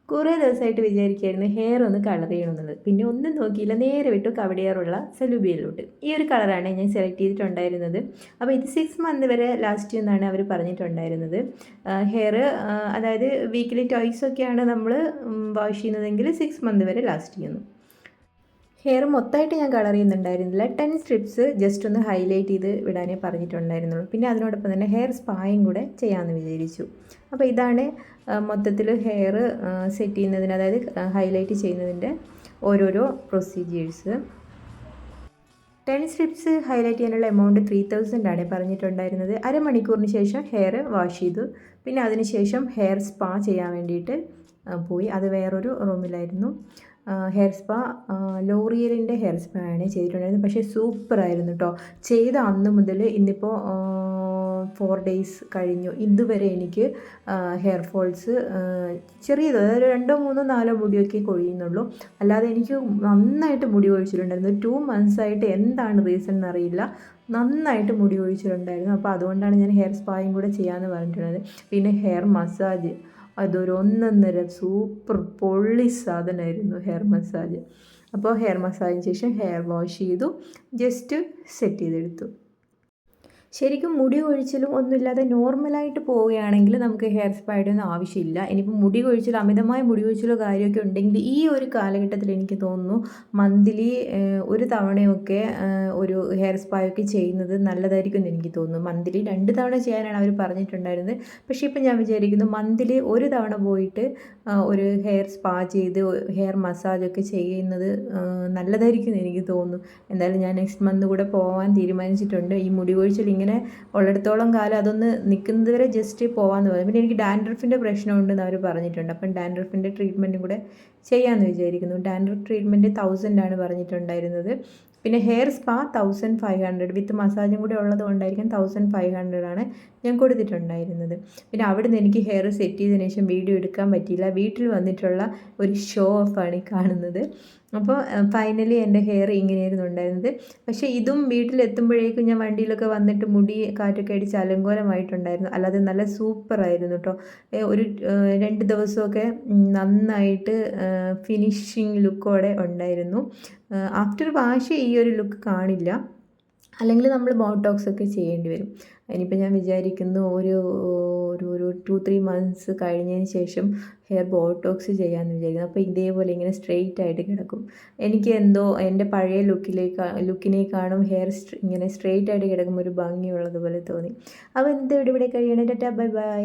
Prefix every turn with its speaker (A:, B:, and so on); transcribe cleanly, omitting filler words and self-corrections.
A: കുറേ ദിവസമായിട്ട് വിചാരിക്കുകയായിരുന്നു ഹെയർ ഒന്ന് കളർ ചെയ്യണമെന്നുള്ളത്. പിന്നെ ഒന്നും നോക്കിയില്ല, നേരെ വിട്ടു കവടിയാറുള്ള സലൂബിയയിലോട്ട്. ഈ ഒരു കളറാണ് ഞാൻ സെലക്ട് ചെയ്തിട്ടുണ്ടായിരുന്നത്. അപ്പോൾ ഇത് 6 മന്ത് വരെ ലാസ്റ്റ് എന്നാണ് അവർ പറഞ്ഞിട്ടുണ്ടായിരുന്നത്. ഹെയർ അതായത് വീക്കിലി ടോയ്സ് ഒക്കെയാണ് നമ്മൾ വാഷ് ചെയ്യുന്നതെങ്കിൽ 6 മന്ത് വരെ ലാസ്റ്റ് ചെയ്യുന്നു. ഹെയർ മൊത്തമായിട്ട് ഞാൻ കളർ ചെയ്യുന്നുണ്ടായിരുന്നില്ല. 10 സ്ട്രിപ്സ് ജസ്റ്റ് ഒന്ന് ഹൈലൈറ്റ് ചെയ്ത് വിടാനേ പറഞ്ഞിട്ടുണ്ടായിരുന്നുള്ളൂ. പിന്നെ അതിനോടൊപ്പം തന്നെ ഹെയർ സ്പായും കൂടെ ചെയ്യാമെന്ന് വിചാരിച്ചു. അപ്പോൾ ഇതാണ് മൊത്തത്തിൽ ഹെയർ സെറ്റ് ചെയ്യുന്നതിന്, അതായത് ഹൈലൈറ്റ് ചെയ്യുന്നതിൻ്റെ ഓരോരോ പ്രൊസീജിയേഴ്സ്. 10 സ്ട്രിപ്സ് ഹൈലൈറ്റ് ചെയ്യാനുള്ള എമൗണ്ട് 3000 ആണ് പറഞ്ഞിട്ടുണ്ടായിരുന്നത്. അരമണിക്കൂറിന് ശേഷം ഹെയർ വാഷ് ചെയ്തു. പിന്നെ അതിനുശേഷം ഹെയർ സ്പാ ചെയ്യാൻ വേണ്ടിയിട്ട് പോയി. അത് വേറൊരു റൂമിലായിരുന്നു. ഹെയർ സ്പാ ലോറിയലിൻ്റെ ഹെയർ സ്പാ ആണ് ചെയ്തിട്ടുണ്ടായിരുന്നത്. പക്ഷേ സൂപ്പറായിരുന്നു കേട്ടോ. ചെയ്ത അന്ന് മുതൽ ഇന്നിപ്പോൾ 4 ഡേയ്സ് കഴിഞ്ഞു. ഇതുവരെ എനിക്ക് ഹെയർ ഫോൾസ് ചെറിയത്, അതായത് 2, 3, 4 മുടിയൊക്കെ കൊഴിയുന്നുള്ളൂ. അല്ലാതെ എനിക്ക് നന്നായിട്ട് മുടി കൊഴിച്ചിട്ടുണ്ടായിരുന്നു. 2 മന്ത്സായിട്ട് എന്താണ് റീസൺ എന്നറിയില്ല, നന്നായിട്ട് മുടി കൊഴിച്ചിട്ടുണ്ടായിരുന്നു. അപ്പോൾ അതുകൊണ്ടാണ് ഞാൻ ഹെയർ സ്പായും കൂടെ ചെയ്യാമെന്ന് പറഞ്ഞിട്ടുള്ളത്. പിന്നെ ഹെയർ മസാജ്, അതൊരു ഒന്നൊന്നര സൂപ്പർ പൊള്ളി സാധനമായിരുന്നു ഹെയർ മസാജ്. അപ്പോൾ ഹെയർ മസാജിന് ശേഷം ഹെയർ വാഷ് ചെയ്തു, ജസ്റ്റ് സെറ്റ് ചെയ്തെടുത്തു. ശരിക്കും മുടി കൊഴിച്ചിലും ഒന്നുമില്ലാതെ നോർമലായിട്ട് പോവുകയാണെങ്കിൽ നമുക്ക് ഹെയർ സ്പായുടെ ഒന്നും ആവശ്യമില്ല. ഇനിയിപ്പോൾ മുടി കൊഴിച്ചിൽ, അമിതമായ മുടി കൊഴിച്ചിലോ കാര്യമൊക്കെ ഉണ്ടെങ്കിൽ ഈ ഒരു കാലഘട്ടത്തിൽ എനിക്ക് തോന്നുന്നു മന്ത്ലി ഒരു തവണയൊക്കെ ഒരു ഹെയർ സ്പായൊക്കെ ചെയ്യുന്നത് നല്ലതായിരിക്കും എന്ന് എനിക്ക് തോന്നുന്നു. മന്ത്ലി 2 തവണ ചെയ്യാനാണ് അവർ പറഞ്ഞിട്ടുണ്ടായിരുന്നത്. പക്ഷേ ഇപ്പം ഞാൻ വിചാരിക്കുന്നു മന്ത്ലി ഒരു തവണ പോയിട്ട് ഒരു ഹെയർ സ്പാ ചെയ്ത് ഹെയർ മസാജൊക്കെ ചെയ്യുന്നത് നല്ലതായിരിക്കും എന്ന് എനിക്ക് തോന്നുന്നു. എന്തായാലും ഞാൻ നെക്സ്റ്റ് മന്ത് കൂടെ പോകാൻ തീരുമാനിച്ചിട്ടുണ്ട്. ഈ മുടി കൊഴിച്ചിൽ ഇങ്ങനെ ഉള്ളിടത്തോളം കാലം അതൊന്ന് നിൽക്കുന്നത് വരെ ജസ്റ്റ് പോകാമെന്ന് പറഞ്ഞു. പിന്നെ എനിക്ക് ഡാൻഡ്രഫിൻ്റെ പ്രശ്നമുണ്ടെന്ന് അവർ പറഞ്ഞിട്ടുണ്ട്. അപ്പം ഡാൻഡ്രഫിൻ്റെ ട്രീറ്റ്മെൻറ്റും കൂടെ ചെയ്യാമെന്ന് വിചാരിക്കുന്നു. ഡാൻഡ്രഫ് ട്രീറ്റ്മെൻറ്റ് 1000 ആണ് പറഞ്ഞിട്ടുണ്ടായിരുന്നത്. പിന്നെ ഹെയർ സ്പാ 1500 വിത്ത് മസാജും കൂടെ ഉള്ളത് കൊണ്ടായിരിക്കും 1500 ആണ് ഞാൻ കൊടുത്തിട്ടുണ്ടായിരുന്നത്. പിന്നെ അവിടെ നിന്ന് എനിക്ക് ഹെയർ സെറ്റ് ചെയ്തതിന് ശേഷം വീഡിയോ എടുക്കാൻ പറ്റിയില്ല. വീട്ടിൽ വന്നിട്ടുള്ള ഒരു ഷോ ഓഫാണ് ഈ കാണുന്നത്. അപ്പോൾ ഫൈനലി എൻ്റെ ഹെയർ ഇങ്ങനെയായിരുന്നു ഉണ്ടായിരുന്നത്. പക്ഷേ ഇതും വീട്ടിലെത്തുമ്പോഴേക്കും ഞാൻ വണ്ടിയിലൊക്കെ വന്നിട്ട് മുടി കാറ്റൊക്കെ അടിച്ച് അലങ്കോലമായിട്ടുണ്ടായിരുന്നു. അല്ലാതെ നല്ല സൂപ്പറായിരുന്നു കേട്ടോ. ഒരു 2 ദിവസമൊക്കെ നന്നായിട്ട് ഫിനിഷിങ് ലുക്കോടെ ഉണ്ടായിരുന്നു. ആഫ്റ്റർ വാഷ് ഈ ഒരു ലുക്ക് കാണില്ല, അല്ലെങ്കിൽ നമ്മൾ ബോട്ടോക്സ് ഒക്കെ ചെയ്യേണ്ടി വരും. ഇനിയിപ്പോൾ ഞാൻ വിചാരിക്കുന്നു ഒരു 2-3 മന്ത്സ് കഴിഞ്ഞതിന് ശേഷം ഹെയർ ബോട്ടോക്സ് ചെയ്യാമെന്ന് വിചാരിക്കുന്നു. അപ്പോൾ ഇതേപോലെ ഇങ്ങനെ സ്ട്രെയിറ്റ് ആയിട്ട് കിടക്കും. എനിക്ക് എന്തോ എൻ്റെ പഴയ ലുക്കിനേക്കാളും ഹെയർ ഇങ്ങനെ സ്ട്രെയിറ്റ് ആയിട്ട് കിടക്കുമ്പോൾ ഒരു ഭംഗിയുള്ളതുപോലെ തോന്നി. അപ്പോൾ ഇന്നത്തെ വീഡിയോ ഇവിടെ കഴിയണം. Tata, bye bye.